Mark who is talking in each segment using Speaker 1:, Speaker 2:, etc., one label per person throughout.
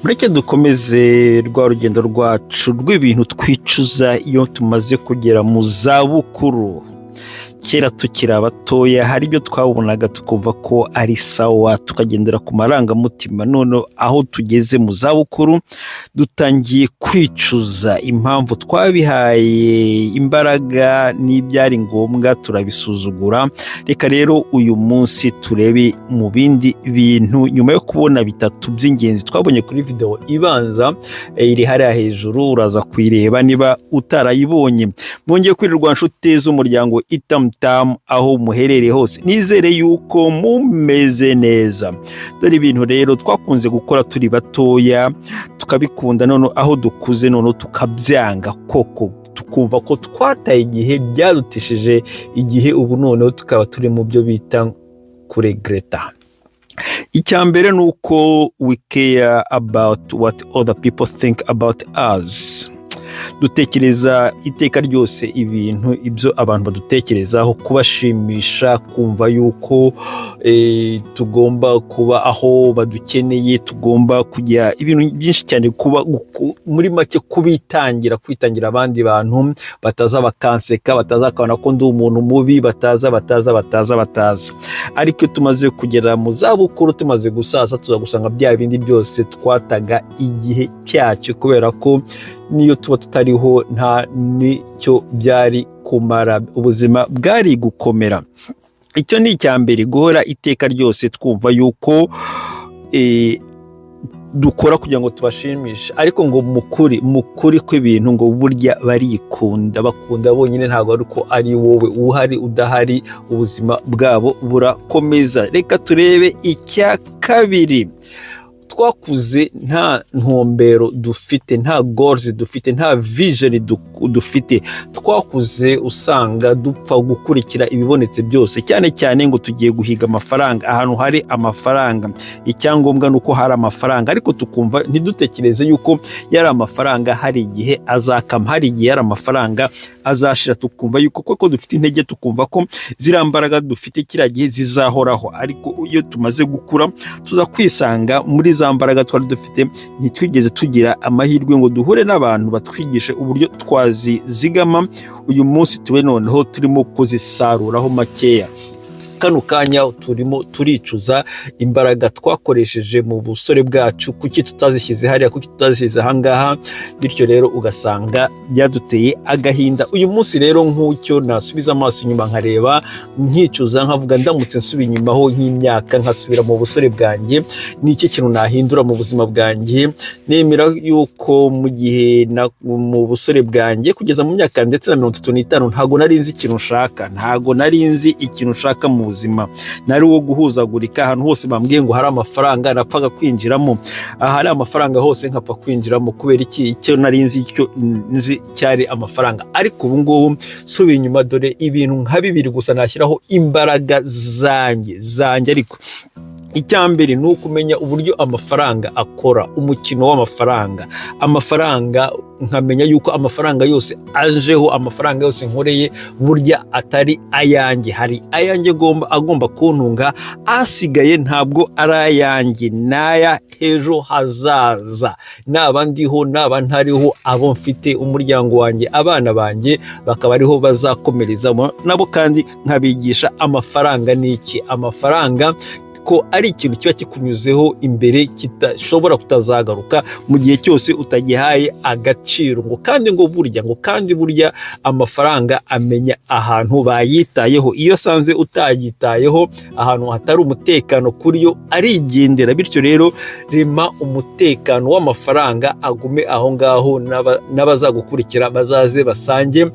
Speaker 1: mureke dukomeze rwa rugendo rwacu rw'ibintu twicuza iyo tumaze kugera mu zabukuru. Kera tukiri abatoya hari ibyo twabonaga tukumva ko ari sawa tukagendera ku marangamutima, none aho tugeze mu zabukuru dutangiye kwicuza impamvu twabihaye imbaraga n'ibyari ngombwa turabisuzugura. Reka rero uyu munsi turebe mu bindi bintu nyuma yo kubona bitatu by'ingenzi twabonye kuri video ibanza iri hariya hejuru, uraza kuyireba niba utarayibonye. Mwongeye kwirirwa nshuti z'umuryango Itam aho muherereye hose, nizere yuko mumeze neza. Dore ibintu rero twakunze gukora turi batoya tukabikunda, none aho dukuze none tukabyanga koko, tukumva ko twataye igihe, byadutishije igihe, ubu noneho tukaba turi mu byo bita kuregreta. Icyambere nuko we care about what other people think about us. Dutekereza iteka ryose ibintu ibyo abantu badutekerezaho, kubashimisha, kumva yuko tugomba kuba aho badukeneye, tugomba kujya ibintu byinshi cyane, kuba muri make kwitangira abandi bantu, bataza bakanseka, bataza bakabona ko ndi umuntu mubi, bataza. Ariko tumaze kugera mu zabukuru, tumaze gusaza, tuzagusanga bya bindi byose twataga igihe cyacyo, kubera ko niyo tuba tutariho nta nicyo byari kumara, ubuzima bwari gukomera. Icyo ni icyambere, guhora iteka ryose twumva yuko dukora kugira ngo tubashimishe, ariko ngo mukuri kw'ibintu ngo burya barikunda, bakunda bonyine, ntabwo ari uko ari wowe uhari udahari, ubuzima bwabo burakomeza. Reka turebe icya kabiri. Twakuze nta ntumbero dufite, nta goals dufite, nta vision dufite. Twakuze usanga dupfa gukurikira ibibonetse byose, cyane cyane ngo tugiye guhiga amafaranga, ahantu hari amafaranga, icyangombwa nuko hari amafaranga, ariko tukumva ntidutekereze yuko yari amafaranga hari igihe azakama, hari igihe yari amafaranga azashira, tukumva yuko koko dufite intege, tukumva ko zirambaraga dufite kiriya gihe zizahoraho. Ariko iyo tumaze gukura tuza kwisanga muri za mbaraga twari dufite ntitwigeze tugira amahirwe ngo duhure n'abantu batwigishe uburyo twazizigama. Uyu munsi tube noneho turimo kuzisaruraho makeya. Kano kanya turimo turicuza imbaraga twakoresheje mu busore bwacu, kuki tutazishyize hariya, kuki tutazishyize ahangaha, bityo rero ugasanga byaduteye agahinda. Uyu munsi rero nk'ucyo nasubiza amaso inyuma nkareba, nkicuza nkavuga, ndamutse nsubiye inyuma ho nk'imyaka, nkasubira mu busore bwanjye, ni iki kintu nahindura mu buzima bwanjye? Nemera yuko mu gihe mu busore bwanjye kugeza mu myaka ndetse na 35 ntago nari nzi ikintu nshaka, ntago nari nzi ikintu nshaka mu buzima, nari wo guhuzagurika. Ahantu hose bambwiye ngo hari amafaranga napfaga kwinjiramo, ahari amafaranga hose nkapfa kwinjiramo. Kubera iki? Icyo nari nzi, icyo nzi cyari amafaranga. Ariko ubu ngubu subiye inyuma, dore ibintu nka bibiri gusa nashyiraho imbaraga zanjye. Ariko icyambere ni ukumenya uburyo amafaranga akora, umukino w'amafaranga, nkamenya yuko amafaranga yose ajeho, amafaranga yose nkoreye burya atari ayanjye, hari ayanjye agomba kuntunga, asigaye ntabwo ari ayanjye, naya ejo hazaza, naba ndiho naba ntariho, abo mfite, umuryango wanjye, abana banjye bakaba ariho bazakomereza nabo, kandi nkabigisha amafaranga n'iki, amafaranga ko ari ikintu kiba kikunyuzeho imbere, kitashobora kutazagaruka mu gihe cyose utagihaye agaciro. Ngo kandi burya amafaranga amenya ahantu bayitayeho, iyo sanze utayitayeho, ahantu hatari umutekano kuri yo arigendera. Bityo rero rema umutekano w'amafaranga agume aho ngaho, n'abazagukurikira bazaze basange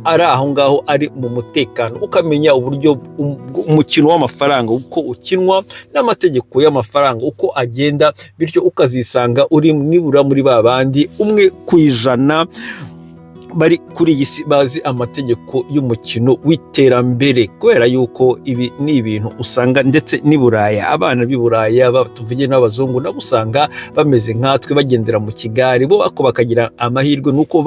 Speaker 1: ari aho ngaho, ari mu mutekano. Ukamenya uburyo umukino w'amafaranga uko ukinwa, n'amategeko y'amafaranga uko agenda, bityo ukazisanga uri nibura muri babandi 1% bari kuri iyi si bazi amategeko y'umukino w'iterambere, kubera yuko ibi ni ibintu usanga ndetse n'i Buraya, abana b'i Buraya tuvuge n'abazungu nabo usanga bameze nkatwe bagendera mu kigare, bo ako bakagira amahirwe nuko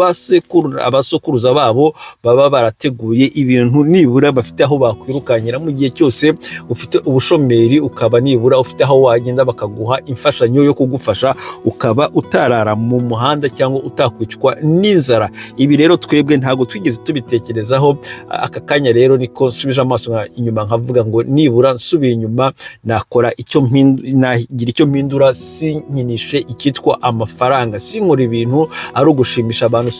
Speaker 1: abasokuruza babo baba barateguye ibintu nibura bafite aho bakwirukanyira mu gihe cyose ufite ubushomeri, ukaba nibura ufite aho wagenda bakaguha imfashanyo yo kugufasha ukaba utarara mu muhanda cyangwa utakwicwa n'inzara. Ibi rero twebwe ntabwo twigeze tubitekerezaho. Aka kanya rero niko nsubije amaso inyuma nkavuga ngo nibura nsubiye inyuma nakora nagira icyo mpindura, sinkinishe icyitwa amafaranga, sinkora ibintu ari ugushimisha abantu,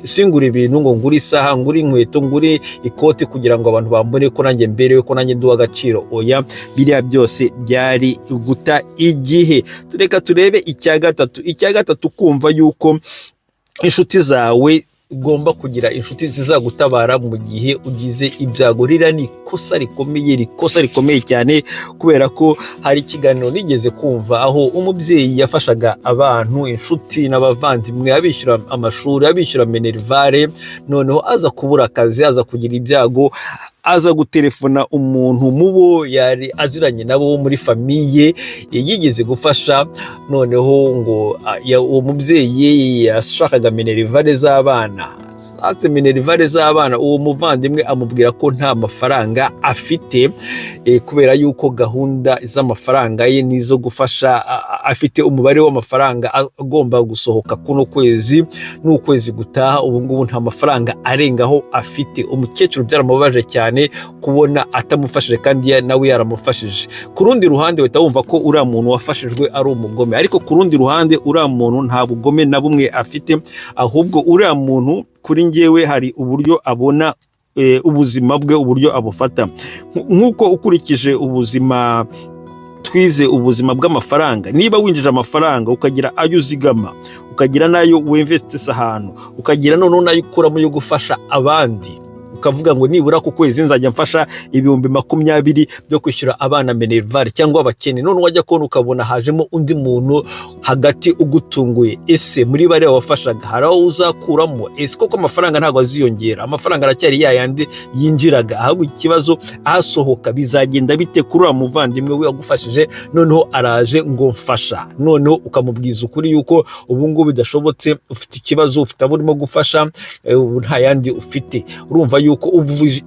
Speaker 1: singura ibintu ngo ngure isaha, ngure inkweto, ngure ikoti kugira ngo abantu bambone ko nanjye mberewe, ko nanjye nduha agaciro. Oya, biriya byose byari guta igihe. Reka turebe icya gatatu, kumva yuko inshuti zawe ugomba kugira inshuti zizagutabara mu gihe ugize ibyago. Rira ni ikosa rikomeye cyane, kubera ko hari ikiganiro nigeze kumva aho umubyeyi yafashaga abantu, inshuti n'abavandimwe, abishyura amashuri, abishyura minerivare, noneho aza kubura akazi, aza kugira ibyago, aza gutelefona umuntu mubo yari aziranye nabo muri famiye yigeze gufasha, noneho ngo uwo mubyeyi yashakaga minerivare z'abana, uwo muvandimwe amubwira ko nta mafaranga afite, kubera yuko gahunda z'amafaranga ye nizo gufasha, afite umubare w'amafaranga agomba gusohoka kuno kwezi n'ukwezi gutaha, ubu ngubu nta mafaranga arengaho afite. Umukecuru byaramubabaje cyane kubona atamufashije kandi nawe yaramufashije. Ku rundi ruhande wahita wumva ko uriya muntu wafashijwe ari umugome, ariko ku rundi ruhande uriya muntu nta bugome na bumwe afite, ahubwo uriya muntu kuri njyewe hari uburyo abona ubuzima bwe, uburyo abufata. Nk'uko ukurikije ubuzima twize, ubuzima bw'amafaranga, niba winjije amafaranga ukagira ayo uzigama, ukagira n'ayo winvestisa ahantu, ukagira noneho n'ayo ukuramo yo gufasha abandi, ukavuga ngo nibura ku kwezi nzajya mfasha 20,000 byo kwishyura abana minerivare cyangwa abakene, none wajya kubona ukabona hajemo undi muntu hagati ugutunguye, ese muri bare wafashaga hari aho uzakuramo? Ese koko amafaranga ntabwo aziyongera? Amafaranga aracyari yayandi yinjiraga, ahubwo ikibazo asohoka bizagenda bite kuri wa muvandimwe we wagufashije, noneho araje ngo mfasha, noneho ukamubwiza ukuri yuko ubu ngubu bidashobotse, ufite ikibazo, ufite abo urimo gufasha, nta yandi ufite. Urumva yuko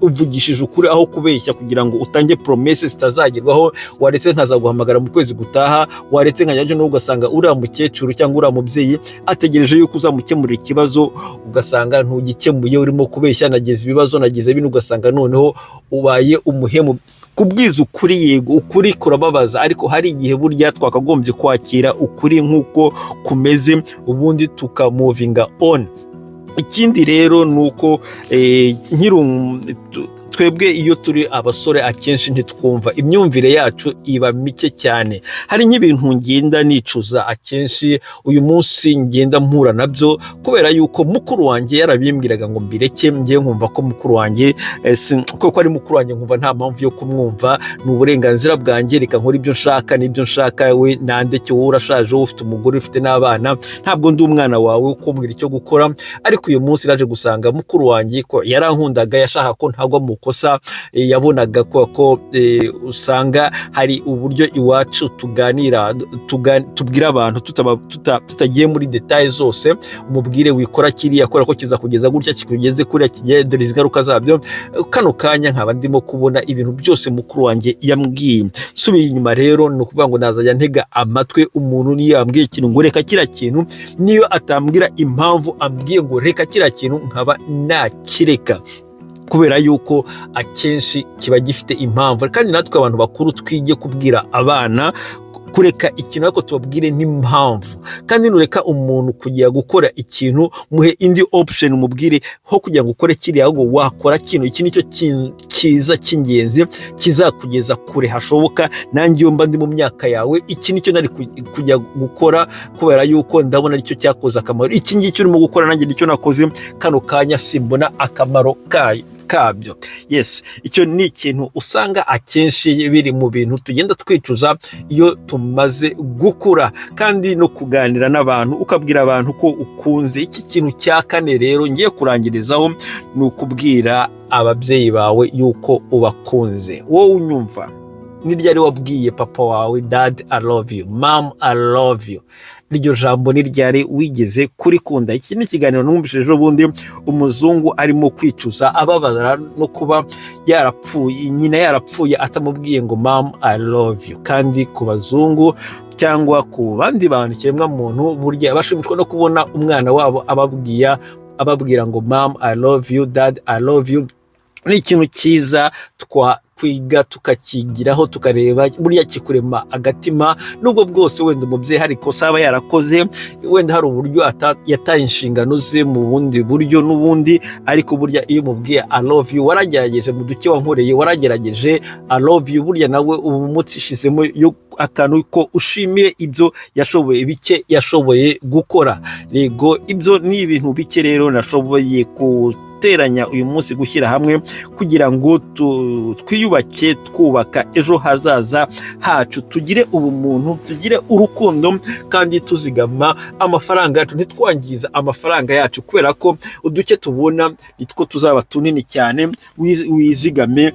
Speaker 1: uvugishije ukuri aho kubeshya kugira ngo utange promesse zitazagerwaho. Waretse nkazaguhamagara mu kwezi gutaha, waretse nkajyaje no ugasanga uriya mukecuru cyangwa uriya mubyeyi ategereje yuko uzamukemurira ikibazo, ugasanga ntugikemuye, urimo kubeshya, nageze ibibazo, nageze bino, ugasanga noneho ubaye umuhemu. Kubwiza ukuri, yego ukuri kurababaza, ariko hari igihe burya twakagombye kwakira ukuri nk'uko kumeze, ubundi tukamovinga on. Ikindi rero nuko twebwe iyo turi abasore akenshi ntitwumva, imyumvire yacu iba mike cyane. Hari nk'ibintu ngenda nicuza akenshi uyu munsi ngenda mpura nabyo, kubera yuko mukuru wanjye yarabimbwiraga ngo mbireke, ngiye nkumva ko mukuru wanjye koko ari mukuru wanjye, nkumva nta mpamvu yo kumwumva, ni uburenganzira bwanjye, reka nkora ibyo nshaka n'ibyo nshaka, we nandeke, wowe urashaje, wowe ufite umugore, ufite n'abana, ntabwo ndi umwana wawe ukumbwira icyo gukora. Ariko uyu munsi naje gusanga mukuru wanjye ko yarankundaga, yashaka ko ntagwa mu kosa, yabonaga ko usanga hari uburyo iwacu tuganira, tubwira abantu tutagiye muri details zose, umubwire wikora kiriya, akora ko kizakugeza gutya, kikugeze kuriya, kigere ingaruka zabyo. Kano kanya nkaba ndimo kubona ibintu byose mukuru wanjye yambwiye. Subiye inyuma rero ni ukuvuga ngo nazajya ntega amatwi umuntu niyo yambwiye ikintu ngo reka kiriya kintu, niyo atambwira impamvu ambwiye ngo reka kiriya kintu, nkaba nakireka, kubera yuko akenshi kiba gifite impamvu. Kandi natwe abantu bakuru twige kubwira abana kureka ikintu, ariko tubabwire n'impamvu. Kandi nureka umuntu kujya gukora ikintu, muhe indi option, umubwire ho kugira ngo ukore kiriya, ahubwo wakora kino, iki nicyo kiza cy'ingenzi kizakugeza kure hashoboka. Nanjye iyo mba ndi mu myaka yawe, iki nicyo nari kujya gukora, kubera yuko ndabona aricyo cyakoze akamaro. Iki ngiki urimo gukora nanjye nicyo nakoze, kano kanya simbona akamaro kabyo. Yes, icyo ni ikintu usanga akenshi biri mu bintu tugenda twicuza iyo tumaze gukura, kandi no kuganira n'abantu ukabwira abantu ko ukunze. Iki kintu cya kane rero ngiye kurangirizaho ni ukubwira ababyeyi bawe yuko ubakunze. Wowe unyumva, ni ryari wabwiye papa wawe dad I love you, mom I love you? Iryo jambo ni ryari wigeze kurikunda? Iki ni ikiganiro numvise ejo bundi umuzungu arimo kwicuza ababara no kuba yarapfuye, nyina yarapfuye atamubwiye ngo mom I love you. Kandi ku bazungu cyangwa ku bandi bantu kiremwa muntu burya bashimishwa no kubona umwana wabo ababwira ngo mom I love you, dad I love you. Ni ikintu cyiza kwiga tukakigiraho tukareba burya kikurema agatima, nubwo bwose wenda umubyeyi hari ikosa aba yarakoze, wenda hari uburyo yataye inshingano ze mu bundi buryo n'ubundi, ariko burya iyo umubwiye I love you, waragerageje mu duke wankoreye, waragerageje I love you, burya nawe umutishizemo yo akantu ko ushimiye ibyo yashoboye, bike yashoboye gukora. Rego ibyo ni ibintu bike rero nashoboye guteranya uyu munsi, gushyira hamwe kugira ngo twiyubake, twubaka ejo hazaza hacu, tugire ubumuntu, tugire urukundo, kandi tuzigama amafaranga yacu, ntitwangiza amafaranga yacu, kubera ko uduke tubona nitwo tuzaba tunini cyane. Wizigame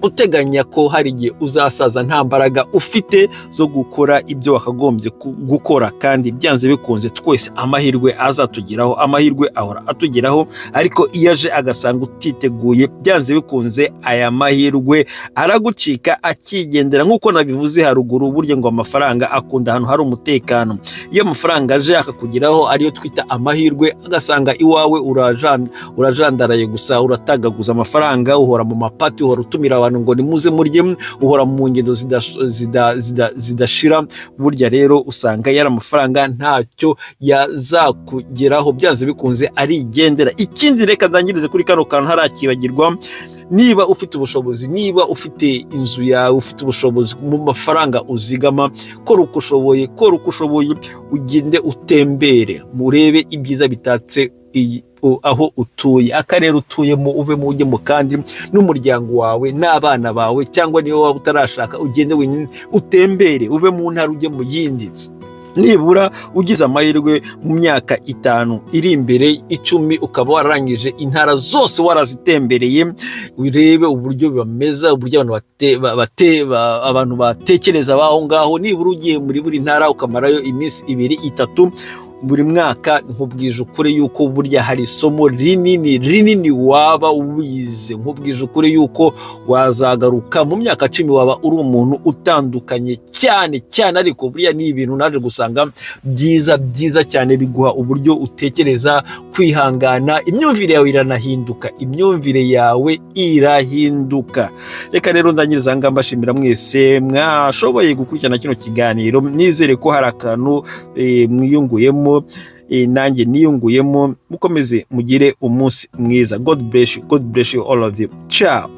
Speaker 1: uteganya ko hari igihe uzasaza nta mbaraga ufite zo gukora ibyo wakagombye gukora, kandi byanze bikunze twese amahirwe azatugeraho, amahirwe ahora atugeraho, ariko iyo aje agasanga utiteguye, byanze bikunze aya mahirwe aragucika akigendera. Nk'uko nabivuze haruguru, burya ngo amafaranga akunda ahantu hari umutekano. Iyo amafaranga aje akakugeraho, ariyo twita amahirwe, agasanga iwawe urajandaraye gusa, uratagaguza amafaranga, uhora mu mapati, uhora utumira ngo nimuze murye, uhora mu ngendo zidashira, burya rero usanga yari amafaranga ntacyo yazakugeraho, byanze bikunze arigendera. Ikindi reka ndangirize kuri kano kantu harakibagirwa, niba ufite ubushobozi, niba ufite inzu yawe, ufite ubushobozi mu mafaranga uzigama, kora uko ushoboye, ugende utembere, murebe ibyiza bitatse aho utuye, akarere utuyemo, uvemo ujye mu kandi n'umuryango wawe n'abana bawe, cyangwa niyo waba utarashaka ugende wenyine utembere, uve mu ntara ujye mu yindi. Nibura ugize amahirwe mu myaka 5 iri imbere, 10, ukaba wararangije intara zose warazitembereye, urebe uburyo bameza, uburyo abantu batekereza baho ngaho. Nibura ugiye muri buri ntara ukamarayo iminsi 2, 3 buri mwaka, nkubwije ukuri yuko burya hari isomo rinini waba wize. Nkubwije ukuri yuko wazagaruka mu myaka 10 waba uri umuntu utandukanye cyane, ariko burya ni ibintu naje gusanga byiza cyane, biguha uburyo utekereza, kwihangana, imyumvire yawe irahinduka. Reka rero ndangiriza ngaha mbashimira mwese mwashoboye gukurikirana kino kiganiro, nizere ko hari akantu mwiyunguyemo, nanjye niyunguyemo. Mukomeze mugire umunsi mwiza. God bless you all of you. Ciao.